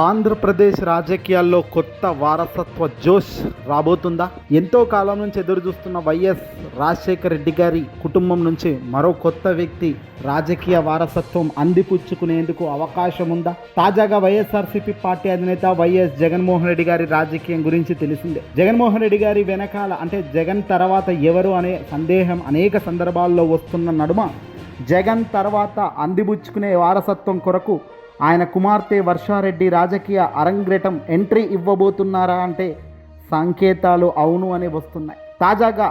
ఆంధ్రప్రదేశ్ రాజకీయాల్లో కొత్త వారసత్వ జోష్ రాబోతుందా? ఎంతో కాలం నుంచి ఎదురు చూస్తున్న వైఎస్ రాజశేఖర రెడ్డి గారి కుటుంబం నుంచి మరో కొత్త వ్యక్తి రాజకీయ వారసత్వం అందిపుచ్చుకునేందుకు అవకాశం ఉందా? తాజాగా వైఎస్ఆర్సీపీ పార్టీ అధినేత వైఎస్ జగన్మోహన్ రెడ్డి గారి రాజకీయం గురించి తెలిసిందే. జగన్మోహన్ రెడ్డి గారి వెనకాల అంటే జగన్ తర్వాత ఎవరు అనే సందేహం అనేక సందర్భాల్లో వస్తున్న నడుమ జగన్ తర్వాత అందిపుచ్చుకునే వారసత్వం కొరకు ఆయన కుమార్తె వర్షారెడ్డి రాజకీయ అరంగేటం ఎంట్రీ ఇవ్వబోతున్నారా అంటే సంకేతాలు అవును అని వస్తున్నాయి. తాజాగా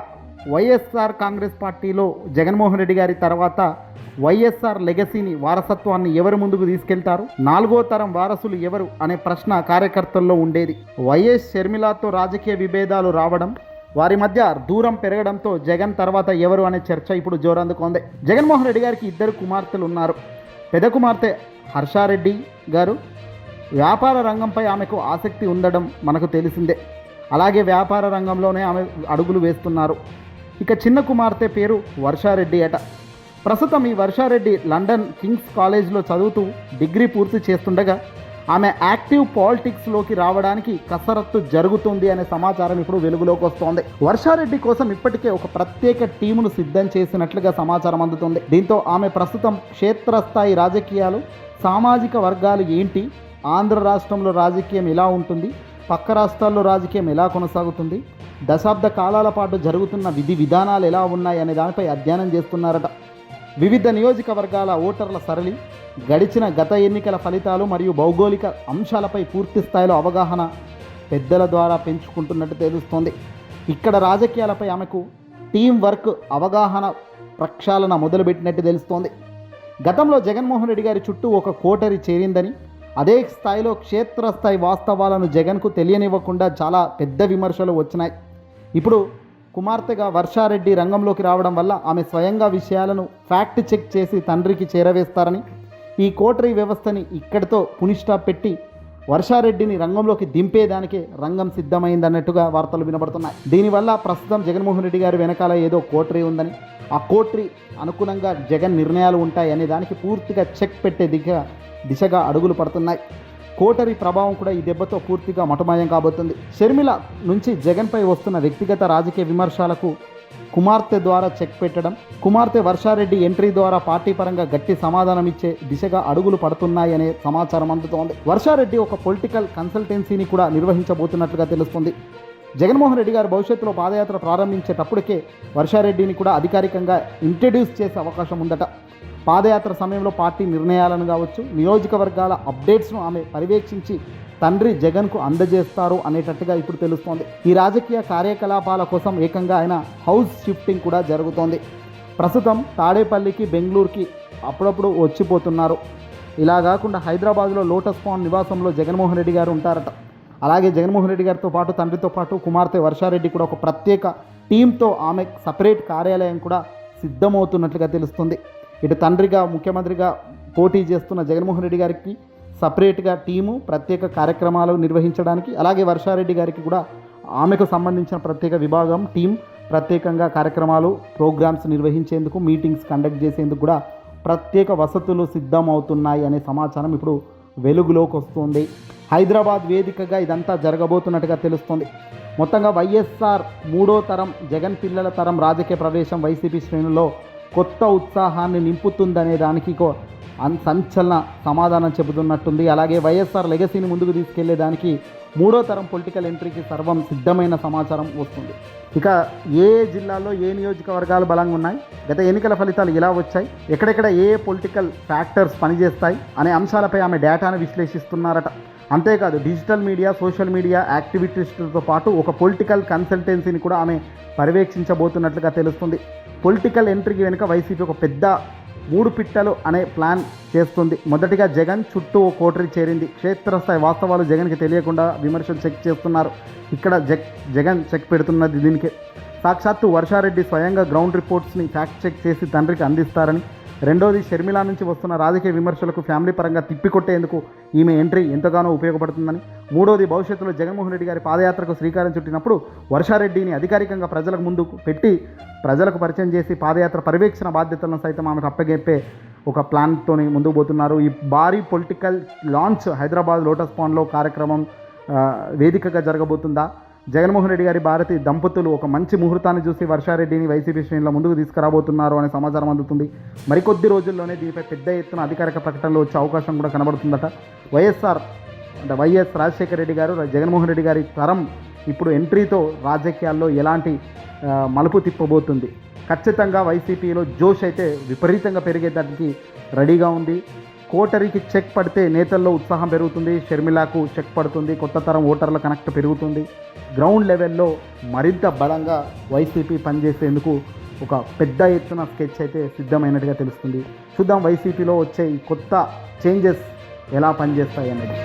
వైఎస్ఆర్ కాంగ్రెస్ పార్టీలో జగన్మోహన్ రెడ్డి గారి తర్వాత వైఎస్ఆర్ లెగసీని వారసత్వాన్ని ఎవరు ముందుకు తీసుకెళ్తారు, 4వ తరం వారసులు ఎవరు అనే ప్రశ్న కార్యకర్తల్లో ఉండేది. వైఎస్ షర్మిలతో రాజకీయ విభేదాలు రావడం, వారి మధ్య దూరం పెరగడంతో జగన్ తర్వాత ఎవరు అనే చర్చ ఇప్పుడు జోరందుకుంది. జగన్మోహన్ రెడ్డి గారికి 2 కుమార్తెలు ఉన్నారు. పెద్ద కుమార్తె హర్షారెడ్డి గారు వ్యాపార రంగంపై ఆమెకు ఆసక్తి ఉండడం మనకు తెలిసిందే. అలాగే వ్యాపార రంగంలోనే ఆమె అడుగులు వేస్తున్నారు. ఇక చిన్న కుమార్తె పేరు వర్షారెడ్డి అట. ప్రస్తుతం ఈ వర్షారెడ్డి లండన్ కింగ్స్ కాలేజ్లో చదువుతూ డిగ్రీ పూర్తి చేస్తుండగా ఆమె యాక్టివ్ పాలిటిక్స్లోకి రావడానికి కసరత్తు జరుగుతుంది అనే సమాచారం ఇప్పుడు వెలుగులోకి వస్తోంది. వర్షారెడ్డి కోసం ఇప్పటికే ఒక ప్రత్యేక టీమును సిద్ధం చేసినట్లుగా సమాచారం అందుతుంది. దీంతో ఆమె ప్రస్తుతం క్షేత్రస్థాయి రాజకీయాలు, సామాజిక వర్గాలు ఏంటి, ఆంధ్ర రాష్ట్రంలో రాజకీయం ఎలా ఉంటుంది, పక్క రాష్ట్రాల్లో రాజకీయం ఎలా కొనసాగుతుంది, దశాబ్ద కాలాల పాటు జరుగుతున్న విధి విధానాలు ఎలా ఉన్నాయి అనే దానిపై అధ్యయనం చేస్తున్నారట. వివిధ నియోజకవర్గాల ఓటర్ల సరళి, గడిచిన గత ఎన్నికల ఫలితాలు మరియు భౌగోళిక అంశాలపై పూర్తి స్థాయిలో అవగాహన పెద్దల ద్వారా పెంచుకుంటున్నట్టు తెలుస్తోంది. ఇక్కడ రాజకీయాలపై ఆమెకు టీం వర్క్, అవగాహన ప్రక్షాళన మొదలుపెట్టినట్టు తెలుస్తోంది. గతంలో జగన్మోహన్ రెడ్డి గారి చుట్టూ ఒక కోటరి చేరిందని, అదే స్థాయిలో క్షేత్రస్థాయి వాస్తవాలను జగన్కు తెలియనివ్వకుండా చాలా పెద్ద విమర్శలు వచ్చినాయి. ఇప్పుడు కుమార్తెగా వర్షారెడ్డి రంగంలోకి రావడం వల్ల ఆమె స్వయంగా విషయాలను ఫ్యాక్ట్ చెక్ చేసి తండ్రికి చేరవేస్తారని, ఈ కోటరీ వ్యవస్థని ఇక్కడితో పునిస్టాప్ పెట్టి వర్షారెడ్డిని రంగంలోకి దింపేదానికే రంగం సిద్ధమైందన్నట్టుగా వార్తలు వినబడుతున్నాయి. దీనివల్ల ప్రస్తుతం జగన్మోహన్ రెడ్డి గారి వెనకాల ఏదో కోటరీ ఉందని, ఆ కోటరీ అనుగుణంగా జగన్ నిర్ణయాలు ఉంటాయి అనే దానికి పూర్తిగా చెక్ పెట్టే దిశగా అడుగులు పడుతున్నాయి. కోటరీ ప్రభావం కూడా ఈ దెబ్బతో పూర్తిగా మటుమాయం కాబోతుంది. షర్మిల నుంచి జగన్పై వస్తున్న వ్యక్తిగత రాజకీయ విమర్శలకు కుమార్తె ద్వారా చెక్ పెట్టడం, కుమార్తె వర్షారెడ్డి ఎంట్రీ ద్వారా పార్టీ పరంగా గట్టి సమాధానం ఇచ్చే దిశగా అడుగులు పడుతున్నాయనే సమాచారం అందుతోంది. వర్షారెడ్డి ఒక పొలిటికల్ కన్సల్టెన్సీని కూడా నిర్వహించబోతున్నట్లుగా తెలుస్తుంది. జగన్మోహన్ రెడ్డి గారు భవిష్యత్తులో పాదయాత్ర ప్రారంభించేటప్పటికే వర్షారెడ్డిని కూడా అధికారికంగా ఇంట్రడ్యూస్ చేసే అవకాశం ఉందట. పాదయాత్ర సమయంలో పార్టీ నిర్ణయాలను కావచ్చు, నియోజకవర్గాల అప్డేట్స్ను ఆమె పర్యవేక్షించి తండ్రి జగన్కు అందజేస్తారు అనేటట్టుగా ఇప్పుడు తెలుస్తోంది. ఈ రాజకీయ కార్యకలాపాల కోసం ఏకంగా ఆయన హౌస్ షిఫ్టింగ్ కూడా జరుగుతోంది. ప్రస్తుతం తాడేపల్లికి, బెంగళూరుకి అప్పుడప్పుడు వచ్చిపోతున్నారు. ఇలా కాకుండా హైదరాబాద్లో లోటస్ పాండ్ నివాసంలో జగన్మోహన్ రెడ్డి గారు ఉంటారట. అలాగే జగన్మోహన్ రెడ్డి గారితో పాటు తండ్రితో పాటు కుమార్తె వర్షారెడ్డి కూడా ఒక ప్రత్యేక టీంతో ఆమె సపరేట్ కార్యాలయం కూడా సిద్ధమవుతున్నట్లుగా తెలుస్తుంది. ఇటు తండ్రిగా, ముఖ్యమంత్రిగా పోటీ చేస్తున్న జగన్మోహన్ రెడ్డి గారికి సపరేట్గా టీము, ప్రత్యేక కార్యక్రమాలు నిర్వహించడానికి, అలాగే వర్షారెడ్డి గారికి కూడా ఆమెకు సంబంధించిన ప్రత్యేక విభాగం, టీం ప్రత్యేకంగా కార్యక్రమాలు, ప్రోగ్రామ్స్ నిర్వహించేందుకు, మీటింగ్స్ కండక్ట్ చేసేందుకు కూడా ప్రత్యేక వసతులు సిద్ధమవుతున్నాయి అనే సమాచారం ఇప్పుడు వెలుగులోకి వస్తుంది. హైదరాబాద్ వేదికగా ఇదంతా జరగబోతున్నట్టుగా తెలుస్తుంది. మొత్తంగా వైఎస్ఆర్ 3వ తరం, జగన్ పిల్లల తరం రాజకీయ ప్రవేశం వైసీపీ శ్రేణుల్లో కొత్త ఉత్సాహాన్ని నింపుతుందనే దానికి సంచలన సమాధానం చెబుతున్నట్టుంది. అలాగే వైఎస్ఆర్ లెగసీని ముందుకు తీసుకెళ్లేదానికి 3వ తరం పొలిటికల్ ఎంట్రీకి సర్వం సిద్ధమైన సమాచారం వస్తుంది. ఇక ఏ జిల్లాల్లో ఏ నియోజకవర్గాలు బలంగా ఉన్నాయి, గత ఎన్నికల ఫలితాలు ఎలా వచ్చాయి, ఎక్కడెక్కడ ఏ పొలిటికల్ ఫ్యాక్టర్స్ పనిచేస్తాయి అనే అంశాలపై ఆమె డేటాను విశ్లేషిస్తున్నారట. అంతేకాదు డిజిటల్ మీడియా, సోషల్ మీడియా యాక్టివిటీస్తో పాటు ఒక పొలిటికల్ కన్సల్టెన్సీని కూడా ఆమె పర్యవేక్షించబోతున్నట్లుగా తెలుస్తుంది. పొలిటికల్ ఎంట్రీకి వెనుక వైసీపీ ఒక పెద్ద 3 పిట్టలు అనే ప్లాన్ చేస్తుంది. మొదటిగా జగన్ చుట్టూ ఓ కోటరీ చేరింది. క్షేత్రస్థాయి వాస్తవాలు జగన్కి తెలియకుండా విమర్శలు చెక్ చేస్తున్నారు. ఇక్కడ జగన్ చెక్ పెడుతున్నది దీనికి. సాక్షాత్తు వర్షారెడ్డి స్వయంగా గ్రౌండ్ రిపోర్ట్స్ని ఫ్యాక్ట్ చెక్ చేసి తండ్రికి అందిస్తారని, రెండోది షర్మిల నుంచి వస్తున్న రాజకీయ విమర్శలకు ఫ్యామిలీ పరంగా తిప్పికొట్టేందుకు ఈమె ఎంట్రీ ఎంతగానో ఉపయోగపడుతుందని, మూడోది భవిష్యత్తులో జగన్మోహన్ రెడ్డి గారి పాదయాత్రకు శ్రీకారం చుట్టినప్పుడు వర్షారెడ్డిని అధికారికంగా ప్రజలకు ముందుకు పెట్టి ప్రజలకు పరిచయం చేసి పాదయాత్ర పర్యవేక్షణ బాధ్యతలను సైతం ఆమెకు అప్పగెప్పే ఒక ప్లాన్తోని ముందుకు పోతున్నారు. ఈ భారీ పొలిటికల్ లాంచ్ హైదరాబాద్ లోటస్ పాండ్లో కార్యక్రమం వేదికగా జరగబోతుందా? జగన్మోహన్ రెడ్డి గారి భారతి దంపతులు ఒక మంచి ముహూర్తాన్ని చూసి వర్షారెడ్డిని వైసీపీ శ్రేణుల ముందుకు తీసుకురాబోతున్నారు అనే సమాచారం అందుతుంది. మరికొద్ది రోజుల్లోనే దీనిపై పెద్ద ఎత్తున అధికారిక ప్రకటనలు వచ్చే అవకాశం కూడా కనబడుతుందట. వైఎస్ రాజశేఖర రెడ్డి గారు, జగన్మోహన్ రెడ్డి గారి తరం ఇప్పుడు ఎంట్రీతో రాజకీయాల్లో ఎలాంటి మలుపు తిప్పబోతుంది? ఖచ్చితంగా వైసీపీలో జోష్ అయితే విపరీతంగా పెరిగేదానికి రెడీగా ఉంది. కోటరీకి చెక్ పడితే నేతల్లో ఉత్సాహం పెరుగుతుంది, షర్మిలాకు చెక్ పడుతుంది, కొత్త తరం ఓటర్ల కనెక్ట్ పెరుగుతుంది. గ్రౌండ్ లెవెల్లో మరింత బలంగా వైసీపీ పనిచేసేందుకు ఒక పెద్ద ఎత్తున స్కెచ్ అయితే సిద్ధమైనట్టుగా తెలుస్తుంది. చూద్దాం వైసీపీలో వచ్చే ఈ కొత్త చేంజెస్ ఎలా పనిచేస్తాయి అనేది.